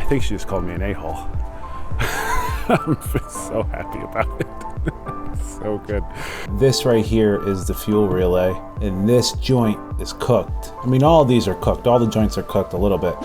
think she just called me an a-hole. I'm so happy about it. So good. This right here is the fuel relay, and this joint is cooked. I mean, all of these are cooked. All the joints are cooked a little bit.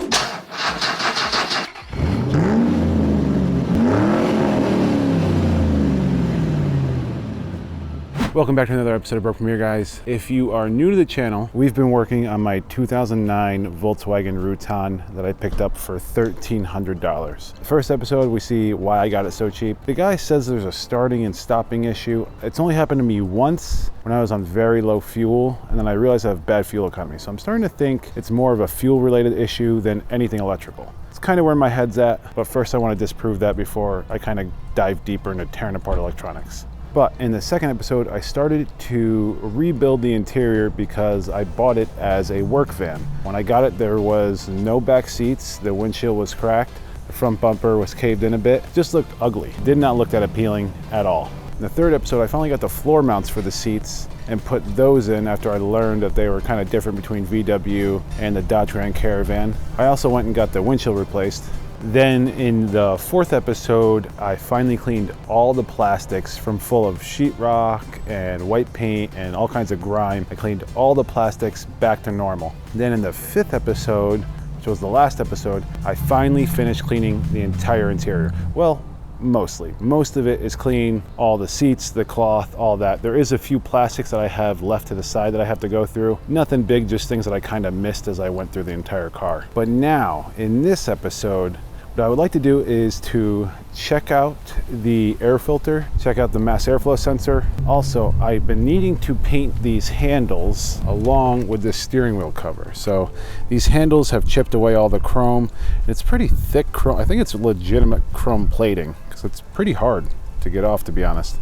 Welcome back to another episode of Bro Premier, guys. If you are new to the channel, we've been working on my 2009 Volkswagen Routan that I picked up for $1,300. The first episode, we see why I got it so cheap. The guy says there's a starting and stopping issue. It's only happened to me once when I was on very low fuel, and then I realized I have bad fuel economy. So I'm starting to think it's more of a fuel related issue than anything electrical. It's kind of where my head's at, but first I want to disprove that before I kind of dive deeper into tearing apart electronics. But in the second episode, I started to rebuild the interior because I bought it as a work van. When I got it, there was no back seats, the windshield was cracked, the front bumper was caved in a bit, just looked ugly. Did not look that appealing at all. In the third episode, I finally got the floor mounts for the seats and put those in after I learned that they were kind of different between VW and the Dodge Grand Caravan. I also went and got the windshield replaced. Then in the fourth episode, I finally cleaned all the plastics from full of sheetrock and white paint and all kinds of grime. I cleaned all the plastics back to normal. Then in the fifth episode, which was the last episode, I finally finished cleaning the entire interior. Well, mostly. Most of it is clean, all the seats, the cloth, all that. There is a few plastics that I have left to the side that I have to go through. Nothing big, just things that I kind of missed as I went through the entire car. But now, in this episode, what I would like to do is to check out the air filter, check out the mass airflow sensor. Also, I've been needing to paint these handles along with this steering wheel cover. So these handles have chipped away all the chrome. It's pretty thick chrome. I think it's legitimate chrome plating because it's pretty hard to get off, to be honest.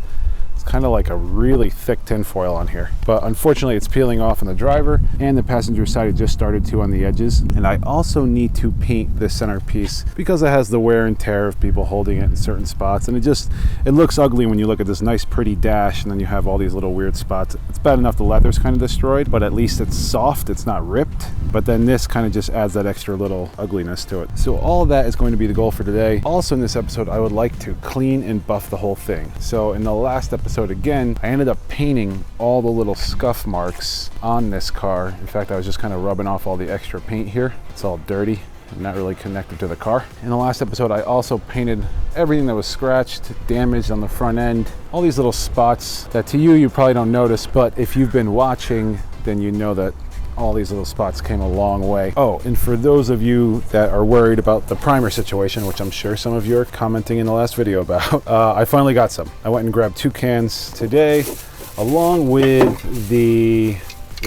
It's kind of like a really thick tin foil on here, but unfortunately it's peeling off on the driver and the passenger side. It just started to on the edges. And I also need to paint the centerpiece because it has the wear and tear of people holding it in certain spots, and it looks ugly when you look at this nice pretty dash and then you have all these little weird spots. It's bad enough the leather's kind of destroyed, but at least it's soft, it's not ripped. But then this kind of just adds that extra little ugliness to it. So all that is going to be the goal for today. Also in this episode, I would like to clean and buff the whole thing. So in the last episode, again, I ended up painting all the little scuff marks on this car. In fact, I was just kind of rubbing off all the extra paint here. It's all dirty and not really connected to the car. In the last episode, I also painted everything that was scratched, damaged on the front end. All these little spots that to you probably don't notice, but if you've been watching, then you know that all these little spots came a long way. Oh, and for those of you that are worried about the primer situation, which I'm sure some of you are commenting in the last video about, I finally got some. I went and grabbed 2 cans today, along with the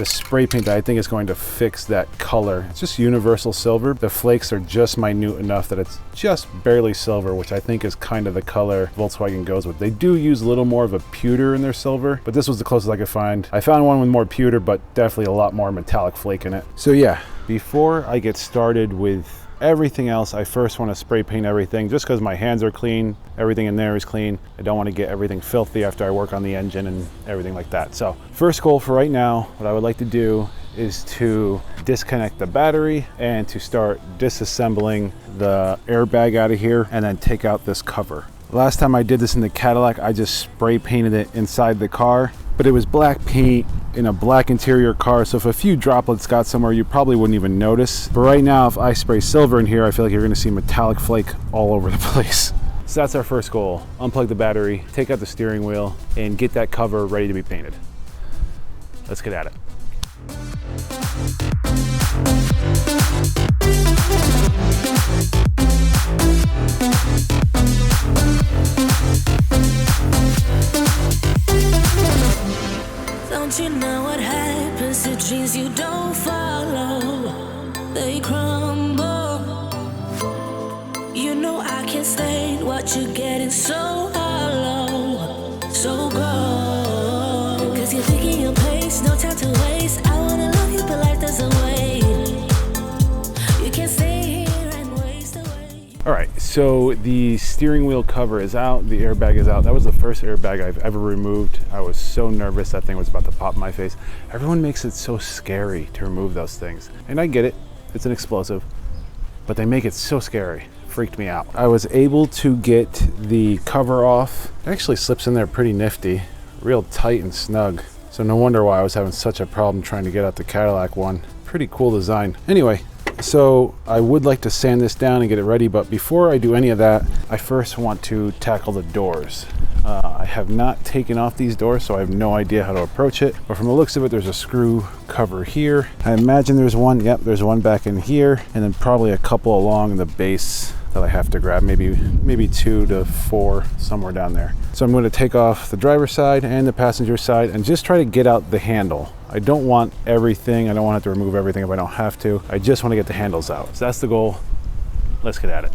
spray paint that I think is going to fix that color. It's just universal silver. The flakes are just minute enough that it's just barely silver, which I think is kind of the color Volkswagen goes with. They do use a little more of a pewter in their silver, but this was the closest I could find. I found one with more pewter, but definitely a lot more metallic flake in it. So yeah, before I get started with everything else, I first want to spray paint everything just because my hands are clean, everything in there is clean. I don't want to get everything filthy after I work on the engine and everything like that. So first goal for right now, what I would like to do is to disconnect the battery and to start disassembling the airbag out of here and then take out this cover. Last time I did this in the Cadillac, I just spray painted it inside the car, but it was black paint in a black interior car, so if a few droplets got somewhere, you probably wouldn't even notice. But right now, if I spray silver in here, I feel like you're gonna see metallic flake all over the place. So that's our first goal. Unplug the battery, take out the steering wheel, and get that cover ready to be painted. Let's get at it. Don't you know what happens to dreams you don't follow? They crumble. You know I can't stay what you're getting so hollow. So go, cause you're thinking your pace, no time to waste. I wanna love you, but life doesn't wait. You can't stay here and waste away. All right, so the steering wheel cover is out, the airbag is out. That was the first airbag I've ever removed. I was so nervous that thing was about to pop in my face. Everyone makes it so scary to remove those things. And I get it, it's an explosive, but they make it so scary. freaked me out. I was able to get the cover off. It actually slips in there pretty nifty, real tight and snug. So no wonder why I was having such a problem trying to get out the Cadillac one. Pretty cool design. Anyway, so I would like to sand this down and get it ready, but before I do any of that, I first want to tackle the doors. I have not taken off these doors, so I have no idea how to approach it. But from the looks of it, there's a screw cover here. I imagine there's one, yep, there's one back in here, and then probably a couple along the base that I have to grab, maybe 2 to 4, somewhere down there. So I'm going to take off the driver's side and the passenger side and just try to get out the handle. I don't want everything. I don't want to have to remove everything if I don't have to. I just want to get the handles out. So that's the goal. Let's get at it.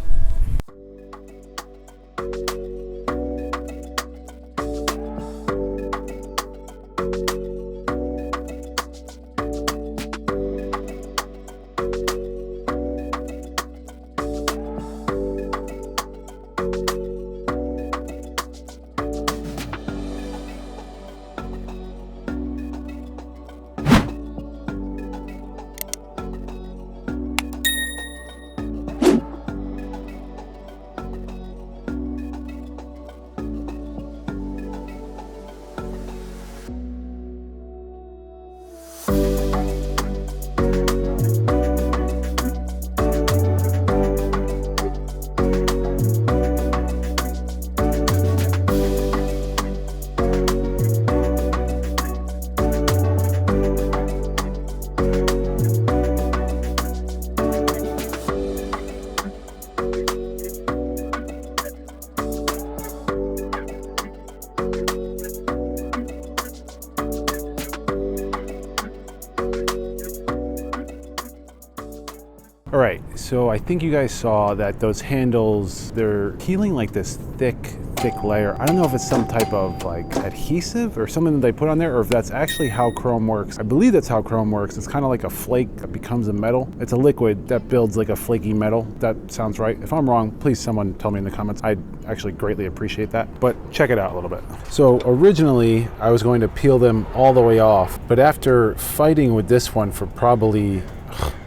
All right, so I think you guys saw that those handles, they're peeling like this thick layer. I don't know if it's some type of like adhesive or something that they put on there, or if that's actually how chrome works. I believe that's how chrome works. It's kind of like a flake that becomes a metal. It's a liquid that builds like a flaky metal. That sounds right. If I'm wrong, please someone tell me in the comments. I'd actually greatly appreciate that, but check it out a little bit. So originally I was going to peel them all the way off, but after fighting with this one for probably,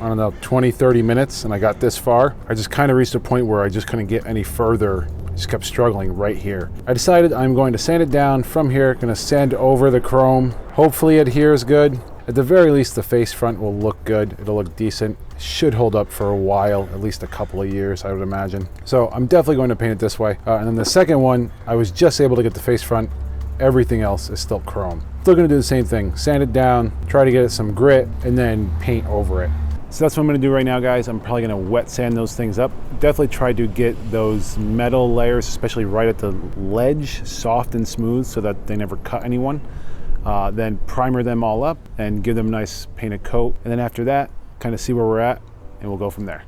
I don't know, 20-30 minutes, and I got this far, I just kind of reached a point where I just couldn't get any further. Just kept struggling right here. I decided I'm going to sand it down from here, going to sand over the chrome. Hopefully it adheres good. At the very least, the face front will look good. It'll look decent. Should hold up for a while, at least a couple of years, I would imagine. So I'm definitely going to paint it this way. And then the second one, I was just able to get the face front. Everything else is still chrome. Still gonna do the same thing. Sand it down, try to get it some grit, and then paint over it. So that's what I'm gonna do right now, guys. I'm probably gonna wet sand those things up. Definitely try to get those metal layers, especially right at the ledge, soft and smooth so that they never cut anyone. Then primer them all up and give them a nice painted coat. And then after that, kind of see where we're at, and we'll go from there.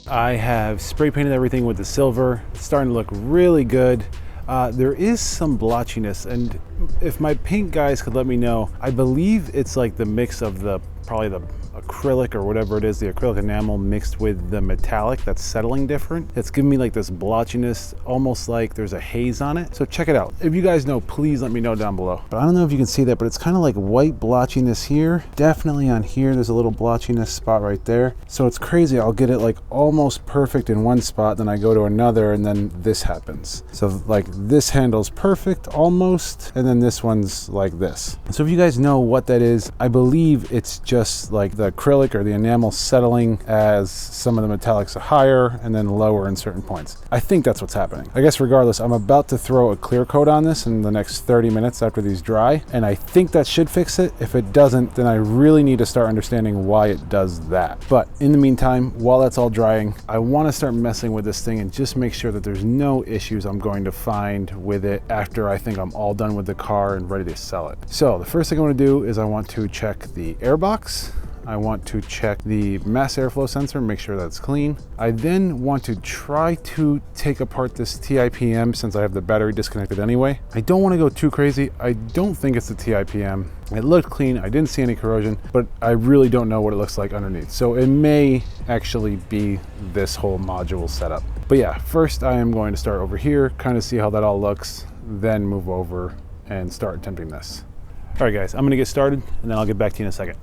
I have spray painted everything with the silver. It's starting to look really good. There is some blotchiness, and if my paint guys could let me know, I believe it's like the mix of probably the acrylic or whatever it is, the acrylic enamel mixed with the metallic that's settling different. It's giving me like this blotchiness, almost like there's a haze on it. So check it out. If you guys know, please let me know down below. But I don't know if you can see that, but it's kind of like white blotchiness here. Definitely on here, there's a little blotchiness spot right there. So it's crazy. I'll get it like almost perfect in one spot, then I go to another, and then this happens. So like this handle's perfect almost, and then this one's like this. So if you guys know what that is, I believe it's just like the acrylic or the enamel settling as some of the metallics are higher and then lower in certain points. I think that's what's happening. I guess regardless, I'm about to throw a clear coat on this in the next 30 minutes after these dry, and I think that should fix it. If it doesn't, then I really need to start understanding why it does that. But in the meantime, while that's all drying, I want to start messing with this thing and just make sure that there's no issues I'm going to find with it after I think I'm all done with the car and ready to sell it. So the first thing I want to do is I want to check the air box. I want to check the mass airflow sensor, make sure that's clean. I then want to try to take apart this TIPM since I have the battery disconnected anyway. I don't want to go too crazy. I don't think it's the TIPM. It looked clean, I didn't see any corrosion, but I really don't know what it looks like underneath. So it may actually be this whole module setup. But yeah, first I am going to start over here, kind of see how that all looks, then move over and start attempting this. All right guys, I'm gonna get started and then I'll get back to you in a second.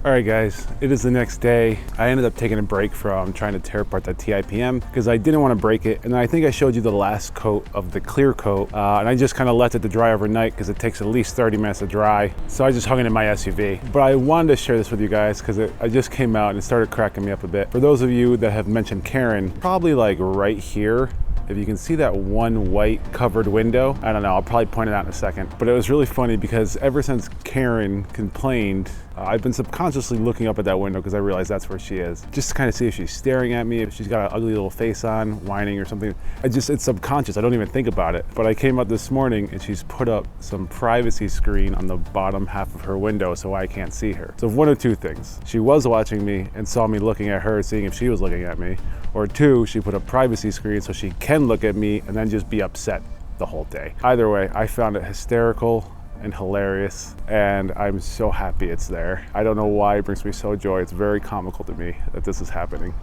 All right guys, it is the next day. I ended up taking a break from trying to tear apart that TIPM because I didn't want to break it. And I think I showed you the last coat of the clear coat and I just kind of left it to dry overnight because it takes at least 30 minutes to dry. So I just hung it in my SUV. But I wanted to share this with you guys because I just came out and it started cracking me up a bit. For those of you that have mentioned Karen, probably like right here, if you can see that one white covered window, I don't know, I'll probably point it out in a second. But it was really funny because ever since Karen complained, I've been subconsciously looking up at that window because I realized that's where she is. Just to kind of see if she's staring at me, if she's got an ugly little face on, whining or something. It's subconscious, I don't even think about it. But I came out this morning and she's put up some privacy screen on the bottom half of her window so I can't see her. So one of two things. She was watching me and saw me looking at her, seeing if she was looking at me. Or two, she put a privacy screen so she can look at me and then just be upset the whole day. Either way, I found it hysterical and hilarious, and I'm so happy it's there. I don't know why it brings me so joy. It's very comical to me that this is happening.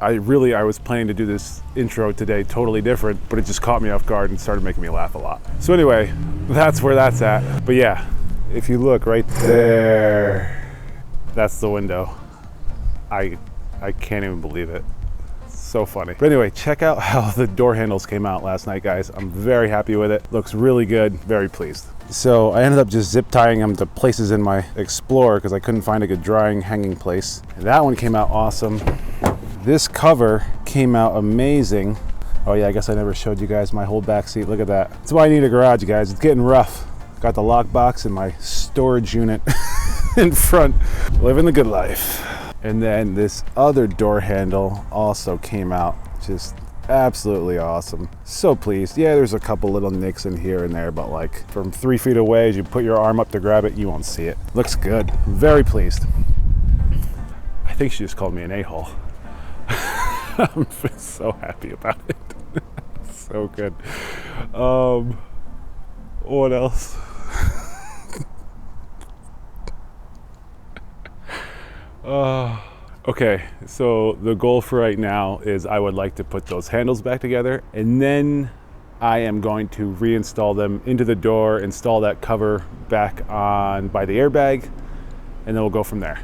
I was planning to do this intro today totally different, but it just caught me off guard and started making me laugh a lot. So anyway, that's where that's at. But yeah, if you look right there, that's the window. I can't even believe it. So funny. But anyway, check out how the door handles came out last night, guys. I'm very happy with it. Looks really good, very pleased. So I ended up just zip tying them to places in my Explorer because I couldn't find a good drying hanging place. And that one came out awesome. This cover came out amazing. Oh yeah, I guess I never showed you guys my whole back seat. Look at that. That's why I need a garage, guys. It's getting rough. Got the lockbox and my storage unit in front. Living the good life. And then this other door handle also came out just absolutely awesome. So pleased. Yeah, there's a couple little nicks in here and there, but like from 3 feet away, as you put your arm up to grab it, you won't see it. Looks good. Very pleased. I think she just called me an a-hole. I'm so happy about it. So good. What else? Okay, so the goal for right now is I would like to put those handles back together, and then I am going to reinstall them into the door, install that cover back on by the airbag, and then we'll go from there.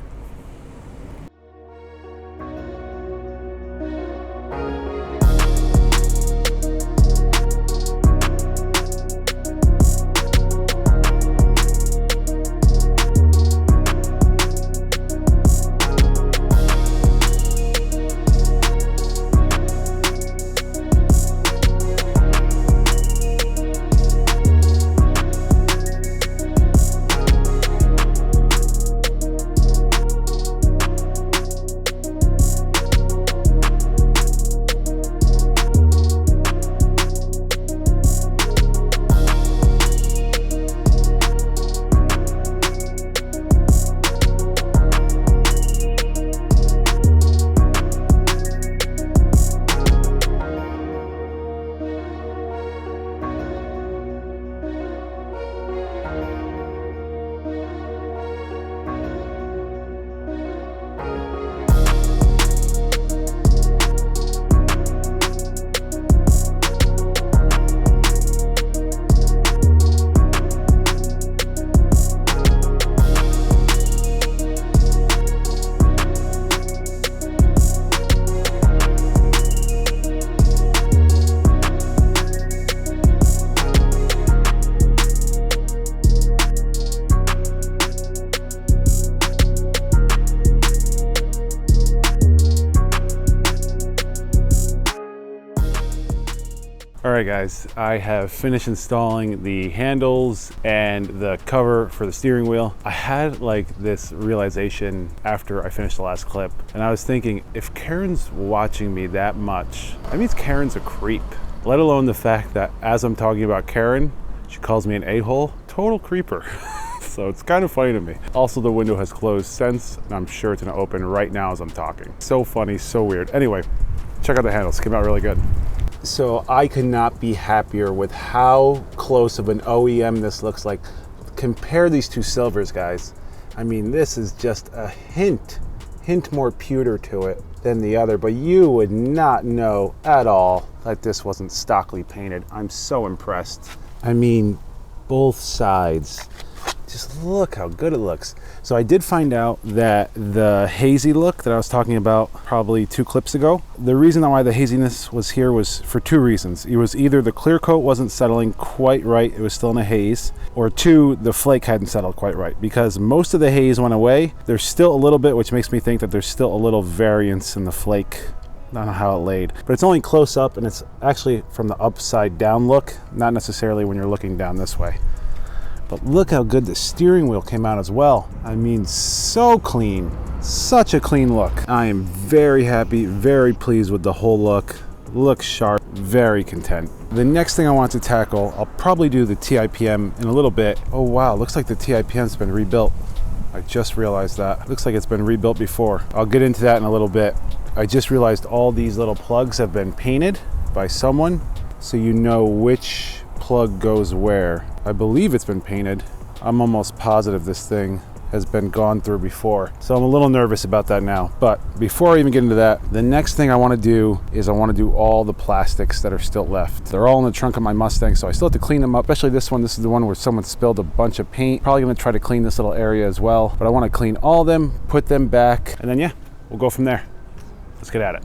right, guys, I have finished installing the handles and the cover for the steering wheel. I had like this realization after I finished the last clip, and I was thinking, if Karen's watching me that much, that means Karen's a creep. Let alone the fact that as I'm talking about Karen, she calls me an a-hole. Total creeper. So it's kind of funny to me. Also, the window has closed since, and I'm sure it's gonna open right now as I'm talking. So funny, so weird. Anyway, check out the handles, came out really good. So I could not be happier with how close of an OEM this looks like. Compare these two silvers, guys. I mean, this is just a hint more pewter to it than the other, but you would not know at all that this wasn't stockly painted. I'm so impressed. I mean, both sides. Just look how good it looks. So I did find out that the hazy look that I was talking about probably 2 clips ago, the reason why the haziness was here was for 2 reasons. It was either the clear coat wasn't settling quite right, it was still in a haze, or 2, the flake hadn't settled quite right, because most of the haze went away. There's still a little bit, which makes me think that there's still a little variance in the flake. I don't know how it laid, but it's only close up, and it's actually from the upside down look, not necessarily when you're looking down this way. But look how good the steering wheel came out as well. I mean, so clean, such a clean look. I am very happy, very pleased with the whole look. Looks sharp, very content. The next thing I want to tackle, I'll probably do the TIPM in a little bit. Oh wow, looks like the TIPM's been rebuilt. I just realized that. Looks like it's been rebuilt before. I'll get into that in a little bit. I just realized all these little plugs have been painted by someone, so you know which plug goes where. I believe it's been painted. I'm almost positive this thing has been gone through before. So I'm a little nervous about that now. But before I even get into that, the next thing I want to do is I want to do all the plastics that are still left. They're all in the trunk of my Mustang, so I still have to clean them up, especially this one. This is the one where someone spilled a bunch of paint. Probably going to try to clean this little area as well. But I want to clean all of them, put them back, and then yeah, we'll go from there. Let's get at it.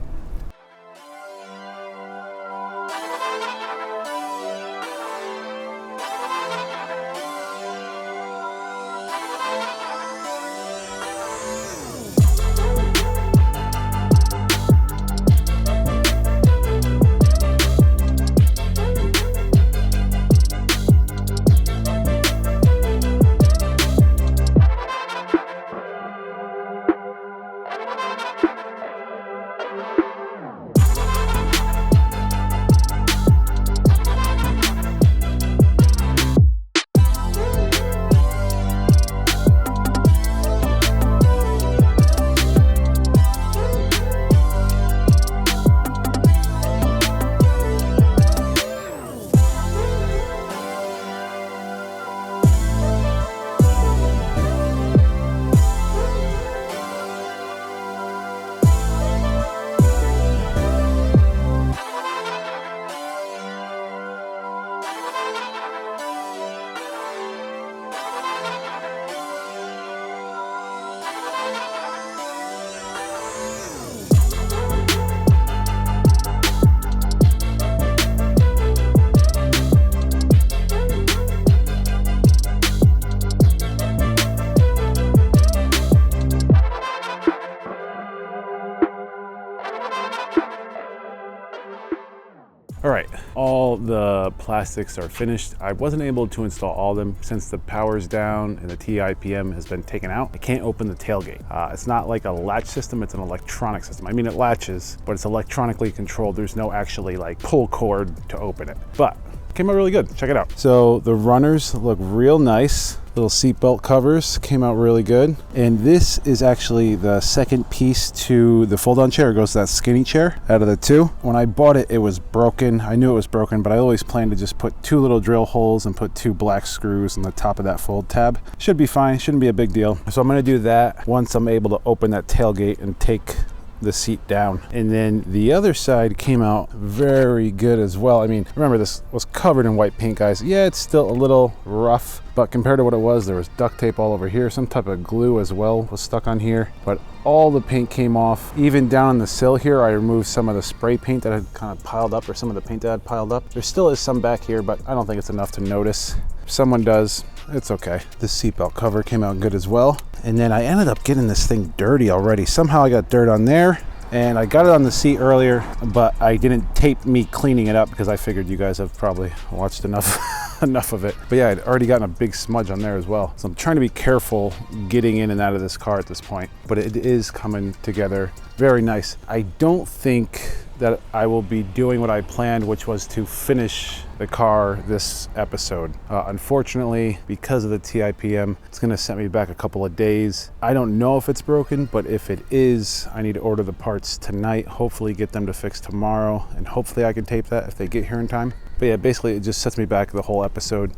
All right, all the plastics are finished. I wasn't able to install all of them since the power's down and the TIPM has been taken out. I can't open the tailgate. It's not like a latch system, it's an electronic system. I mean, it latches, but it's electronically controlled. There's no actually like pull cord to open it, but it came out really good. Check it out. So the runners look real nice. Little seatbelt covers came out really good. And this is actually the second piece to the fold-down chair. It goes to that skinny chair out of the 2. When I bought it, it was broken. I knew it was broken, but I always planned to just put 2 little drill holes and put 2 black screws on the top of that fold tab. Should be fine, shouldn't be a big deal. So I'm gonna do that once I'm able to open that tailgate and take the seat down. And then the other side came out very good as well. I mean, remember, this was covered in white paint, guys. Yeah, it's still a little rough, but compared to what it was, there was duct tape all over here. Some type of glue as well was stuck on here, but all the paint came off. Even down on the sill here, I removed some of the spray paint that had kind of piled up, or some of the paint that had piled up. There still is some back here, but I don't think it's enough to notice. If someone does, it's okay. The seatbelt cover came out good as well. And then I ended up getting this thing dirty already. Somehow I got dirt on there. And I got it on the seat earlier, but I didn't tape me cleaning it up because I figured you guys have probably watched enough enough of it. But yeah, I'd already gotten a big smudge on there as well. So I'm trying to be careful getting in and out of this car at this point, but it is coming together very nice. I don't think that I will be doing what I planned, which was to finish the car this episode. Unfortunately, because of the TIPM, it's gonna set me back a couple of days. I don't know if it's broken, but if it is, I need to order the parts tonight, hopefully get them to fix tomorrow, and hopefully I can tape that if they get here in time. But yeah, basically it just sets me back the whole episode.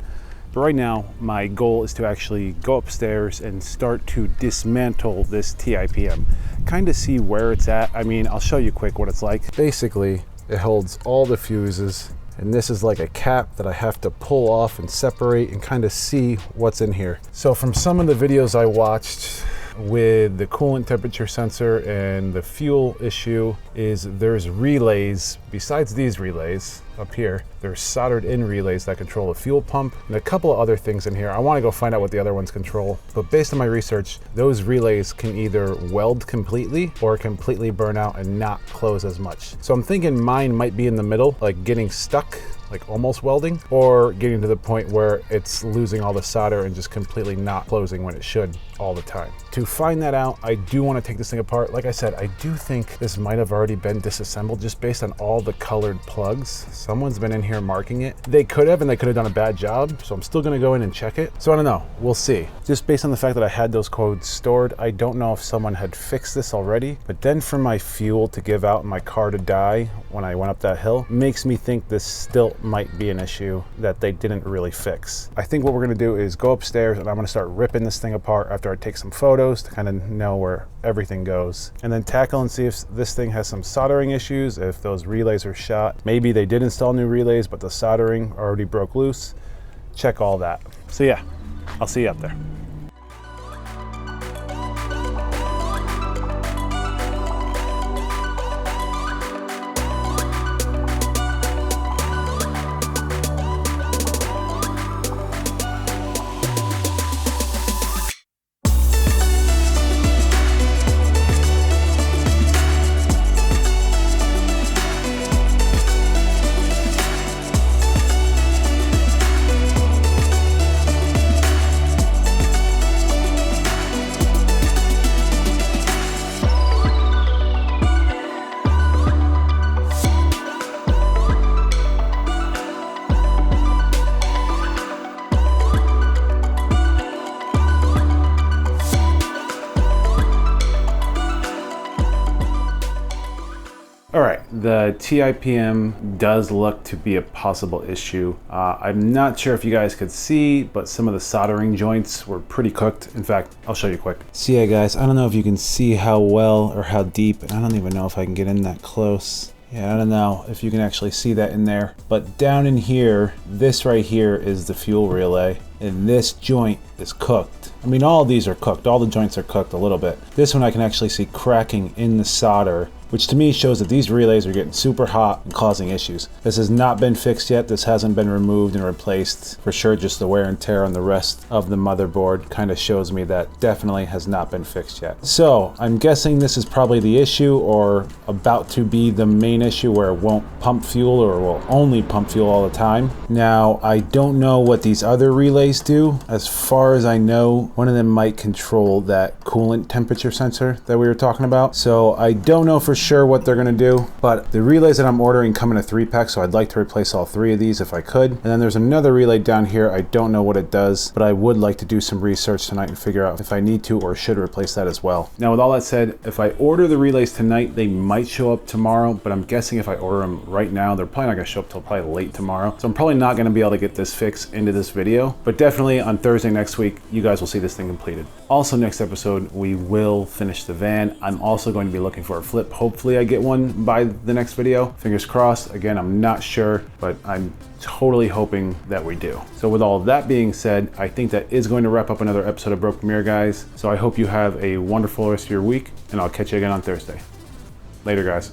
But right now, my goal is to actually go upstairs and start to dismantle this TIPM. Kind of see where it's at. I mean, I'll show you quick what it's like. Basically, it holds all the fuses, and this is like a cap that I have to pull off and separate and kind of see what's in here. So from some of the videos I watched with the coolant temperature sensor and the fuel issue is there's relays, besides these relays up here, there's soldered in relays that control the fuel pump and a couple of other things in here. I want to go find out what the other ones control, but based on my research, those relays can either weld completely or completely burn out and not close as much. So I'm thinking mine might be in the middle, like getting stuck, like almost welding, or getting to the point where it's losing all the solder and just completely not closing when it should all the time. To find that out, I do want to take this thing apart. Like I said, I do think this might have already been disassembled just based on all the colored plugs. Someone's been in here marking it. They could have, and they could have done a bad job, so I'm still gonna go in and check it. So I don't know, we'll see. Just based on the fact that I had those codes stored, I don't know if someone had fixed this already, but then for my fuel to give out and my car to die when I went up that hill, makes me think this still might be an issue that they didn't really fix. I think what we're gonna do is go upstairs and I'm gonna start ripping this thing apart after I take some photos to kind of know where everything goes, and then tackle and see if this thing has some soldering issues, if those relays are shot. Maybe they did install new relays, but the soldering already broke loose. Check all that. So yeah, I'll see you up there. All right, the TIPM does look to be a possible issue. I'm not sure if you guys could see, but some of the soldering joints were pretty cooked. In fact, I'll show you quick. So yeah, guys, I don't know if you can see how well or how deep, and I don't even know if I can get in that close. Yeah, I don't know if you can actually see that in there, but down in here, this right here is the fuel relay, and this joint is cooked. I mean, all of these are cooked. All the joints are cooked a little bit. This one I can actually see cracking in the solder, which to me shows that these relays are getting super hot and causing issues. This has not been fixed yet. This hasn't been removed and replaced. For sure, just the wear and tear on the rest of the motherboard kind of shows me that definitely has not been fixed yet. So I'm guessing this is probably the issue, or about to be the main issue, where it won't pump fuel or will only pump fuel all the time. Now, I don't know what these other relays do. As far as I know, one of them might control that coolant temperature sensor that we were talking about. So I don't know for sure what they're gonna do, but the relays that I'm ordering come in a 3-pack, so I'd like to replace all 3 of these if I could. And then there's another relay down here. I don't know what it does, but I would like to do some research tonight and figure out if I need to or should replace that as well. Now, with all that said, if I order the relays tonight, they might show up tomorrow, but I'm guessing if I order them right now, they're probably not gonna show up till probably late tomorrow. So I'm probably not gonna be able to get this fixed into this video, but definitely on Thursday next week, you guys will see this thing completed. Also, next episode, we will finish the van. I'm also going to be looking for a flip. Hopefully I get one by the next video. Fingers crossed. Again, I'm not sure, but I'm totally hoping that we do. So with all of that being said, I think that is going to wrap up another episode of Broke Premiere, guys. So I hope you have a wonderful rest of your week, and I'll catch you again on Thursday. Later, guys.